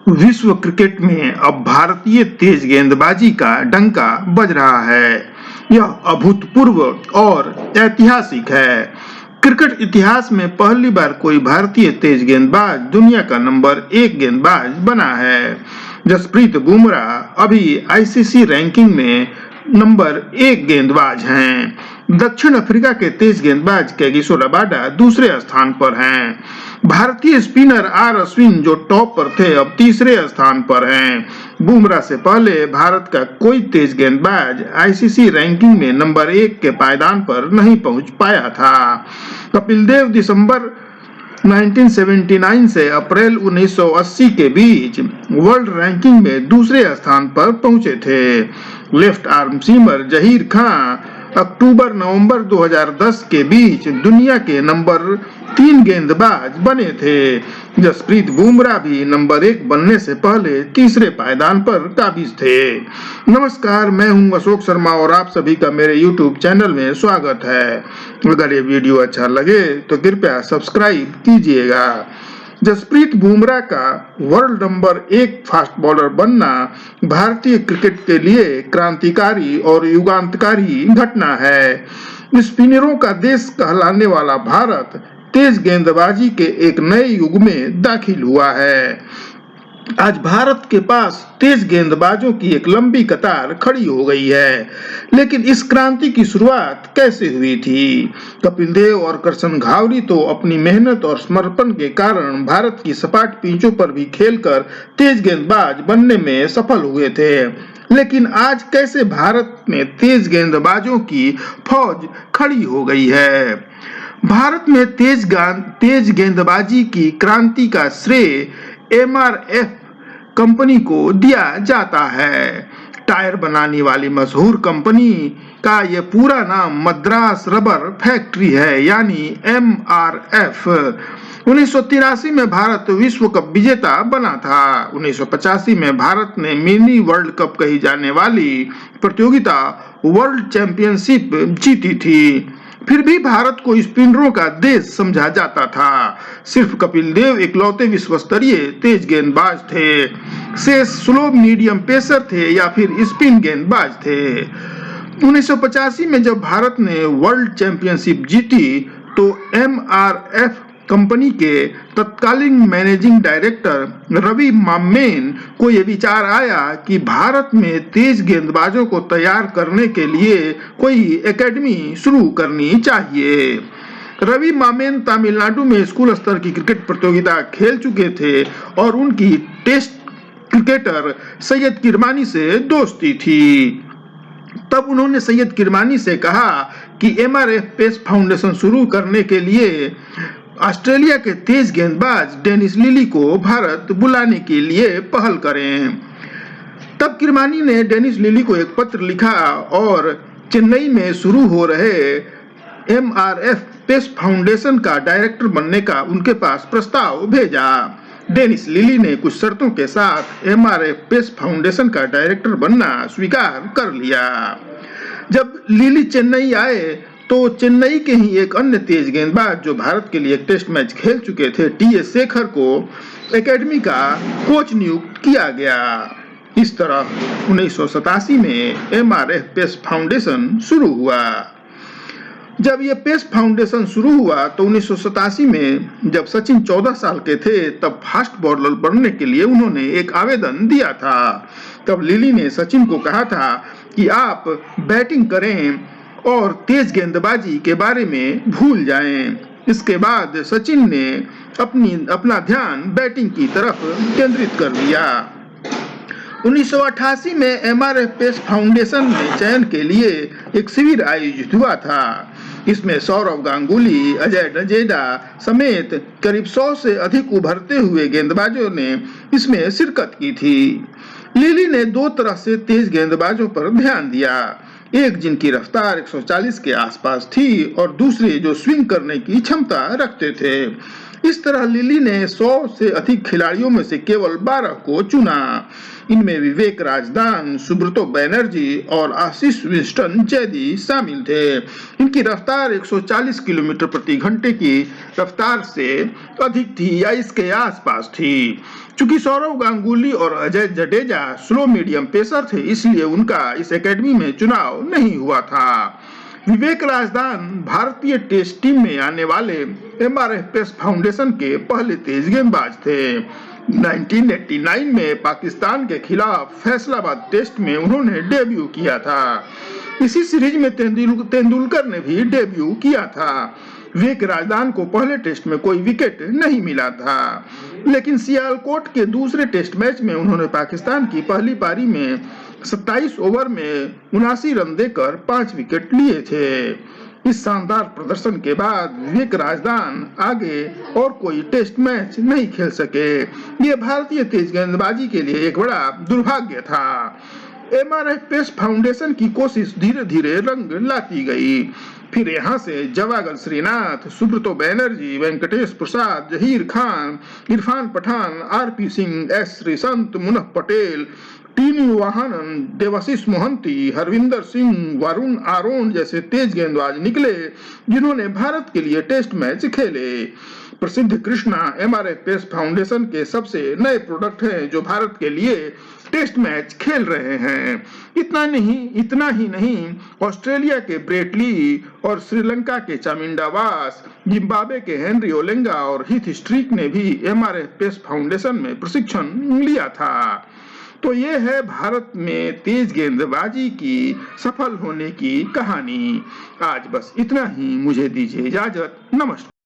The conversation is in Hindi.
विश्व क्रिकेट में अब भारतीय तेज गेंदबाजी का डंका बज रहा है। यह अभूतपूर्व और ऐतिहासिक है। क्रिकेट इतिहास में पहली बार कोई भारतीय तेज गेंदबाज दुनिया का नंबर 1 गेंदबाज बना है। जसप्रीत बुमराह अभी आईसीसी रैंकिंग में नंबर 1 गेंदबाज हैं। दक्षिण अफ्रीका के तेज गेंदबाज कैगिसो रबाडा दूसरे स्थान पर हैं। भारतीय स्पिनर आर अश्विन जो टॉप पर थे अब तीसरे स्थान पर हैं। बुमराह से पहले भारत का कोई तेज गेंदबाज आईसीसी रैंकिंग में नंबर 1 के पायदान पर नहीं पहुंच पाया था। कपिल देव दिसंबर 1979 से अप्रैल 1980 के बीच वर्ल्ड रैंकिंग में दूसरे स्थान पर पहुंचे थे। Left arm seamer Zaheer Khan अक्टूबर-नवंबर 2010 के बीच दुनिया के नंबर 3 गेंदबाज बने थे। जसप्रीत बुमराह भी नंबर 1 बनने से पहले तीसरे पायदान पर काबिज थे। नमस्कार, मैं हूं अशोक शर्मा और आप सभी का मेरे YouTube चैनल में स्वागत है। अगर ये वीडियो अच्छा लगे तो कृपया सब्सक्राइब कीजिएगा। जसप्रीत बुमराह का वर्ल्ड नंबर 1 फास्ट बॉलर बनना भारतीय क्रिकेट के लिए क्रांतिकारी और युगांतकारी घटना है। स्पिनरों का देश कहलाने वाला भारत तेज गेंदबाजी के एक नए युग में दाखिल हुआ है। आज भारत के पास तेज गेंदबाजों की एक लंबी कतार खड़ी हो गई है। लेकिन इस क्रांति की शुरुआत कैसे हुई थी? कपिल देव और करसन घावरी तो अपनी मेहनत और समर्पण के कारण भारत की सपाट पिचों पर भी खेलकर तेज गेंदबाज बनने में सफल हुए थे। लेकिन आज कैसे भारत में तेज गेंदबाजों की फौज खड़ी हो गई है? भारत में तेज गेंदबाजी की क्रांति का श्रेय एमआरएफ कंपनी को दिया जाता है। टायर बनाने वाली मशहूर कंपनी का यह पूरा नाम मद्रास रबर फैक्ट्री है, यानी एमआरएफ। 1983 में भारत विश्व कप विजेता बना था। 1985 में भारत ने मिनी वर्ल्ड कप कही जाने वाली प्रतियोगिता वर्ल्ड चैंपियनशिप जीती थी। फिर भी भारत को स्पिनरों का देश समझा जाता था। सिर्फ कपिल देव इकलौते विश्व स्तरीय तेज गेंदबाज थे। शेष स्लो मीडियम पेसर थे या फिर स्पिन गेंदबाज थे। 1985 में जब भारत ने वर्ल्ड चैंपियनशिप जीती तो एमआरएफ कंपनी के तत्कालीन मैनेजिंग डायरेक्टर रवि मामेन को यह विचार आया कि भारत में तेज गेंदबाजों को तैयार करने के लिए कोई एकेडमी शुरू करनी चाहिए। रवि मामेन तमिलनाडु में स्कूल स्तर की क्रिकेट प्रतियोगिता खेल चुके थे और उनकी टेस्ट क्रिकेटर सैयद किरमानी से दोस्ती थी। तब उन्होंने सैयद किरमानी से कहा कि एमआरएफ पेस फाउंडेशन शुरू करने के लिए ऑस्ट्रेलिया के तेज गेंदबाज डेनिस लिली को भारत बुलाने के लिए पहल करें। तब किरमानी ने डेनिस लिली को एक पत्र लिखा और चेन्नई में शुरू हो रहे एमआरएफ पेस फाउंडेशन का डायरेक्टर बनने का उनके पास प्रस्ताव भेजा। डेनिस लिली ने कुछ शर्तों के साथ एमआरएफ पेस फाउंडेशन का डायरेक्टर बनना स्वीकार कर लिया। जब लिली चेन्नई आए तो चेन्नई के ही एक अन्य तेज गेंदबाज जो भारत के लिए एक टेस्ट मैच खेल चुके थे, टीएस शेखर को एकेडमी का कोच नियुक्त किया गया। इस तरह 1987 में एमआरएफ पेस फाउंडेशन शुरू हुआ। जब यह पेस फाउंडेशन शुरू हुआ तो 1987 में जब सचिन 14 साल के थे तब फास्ट बॉलर बनने के लिए उन्होंने एक आवेदन दिया था। तब लिली ने सचिन को कहा था कि आप बैटिंग करें और तेज गेंदबाजी के बारे में भूल जाएं। इसके बाद सचिन ने अपना ध्यान बैटिंग की तरफ केंद्रित कर दिया। 1988 में एमआरएफ पेस फाउंडेशन में चयन के लिए एक शिविर आयोजित हुआ था। इसमें सौरव गांगुली, अजय जडेजा समेत करीब 100 से अधिक उभरते हुए गेंदबाजों ने इसमें शिरकत की थी। लिली ने दो तरह से तेज गेंदबाजों पर ध्यान दिया, एक जिनकी रफ्तार 140 के आसपास थी और दूसरे जो स्विंग करने की क्षमता रखते थे। इस तरह लिली ने 100 से अधिक खिलाड़ियों में से केवल 12 को चुना। इनमें विवेक राजदान, सुब्रतो बैनर्जी और आशीष विंस्टन जैदी शामिल थे। इनकी रफ्तार 140 किलोमीटर प्रति घंटे की रफ्तार से अधिक थी या इसके आसपास थी। चूंकि सौरव गांगुली और Ajay Jadeja slow medium pacer थे, इसलिए उनका इस एकेडमी में चुनाव नहीं हुआ था। विवेक राजदान भारतीय टेस्ट टीम में आने वाले एमआरएफ पेस फाउंडेशन के पहले तेज गेंदबाज थे। 1989 में पाकिस्तान के खिलाफ फैसलाबाद टेस्ट में उन्होंने डेब्यू किया था। इसी सीरीज में तेंदुलकर ने भी डेब्यू किया था। विवेक राजदान को पहले टेस्ट में कोई विकेट नहीं मिला था, लेकिन सियालकोट के दूसरे टेस्ट मैच में उन्होंने पाकिस्तान की पहली पारी में 27 ओवर में 79 रन देकर 5 विकेट लिए थे। इस शानदार प्रदर्शन के बाद विवेक राजदान आगे और कोई टेस्ट मैच नहीं खेल सके। ये भारतीय तेज गेंदबाजी के लिए एक बड़ा दुर्भाग्य था। एमआरएफ पेस फाउंडेशन की कोशिश धीरे धीरे रंग लाती गई। फिर यहाँ से जवागल श्रीनाथ, सुब्रतो बैनर्जी, वेंकटेश प्रसाद, जहीर खान, इरफान पठान, आरपी सिंह, एस श्रीसंत, मुनफ पटेल, टीनी वाहनन, देवाशीष मोहंती, हरविंदर सिंह, वरुण आरोन जैसे तेज गेंदबाज निकले, जिन्होंने भारत के लिए टेस्ट मैच खेले। प्रसिद्ध कृष्णा एमआरएफ पेस फाउंडेशन के सबसे नए प्रोडक्ट हैं, जो भारत के लिए टेस्ट मैच खेल रहे हैं। इतना ही नहीं, ऑस्ट्रेलिया के ब्रेट ली और श्रीलंका के चामिंडा वास, जिम्बाब्वे के हेनरी ओलेंगा और हीथ स्ट्रीक ने भी एमआरएफ पेस फाउंडेशन में प्रशिक्षण लिया था। तो ये है भारत में तेज गेंदबाजी की सफल होने की कहानी। आज बस इतना ही, मुझे दीजिए इजाजत, नमस्कार।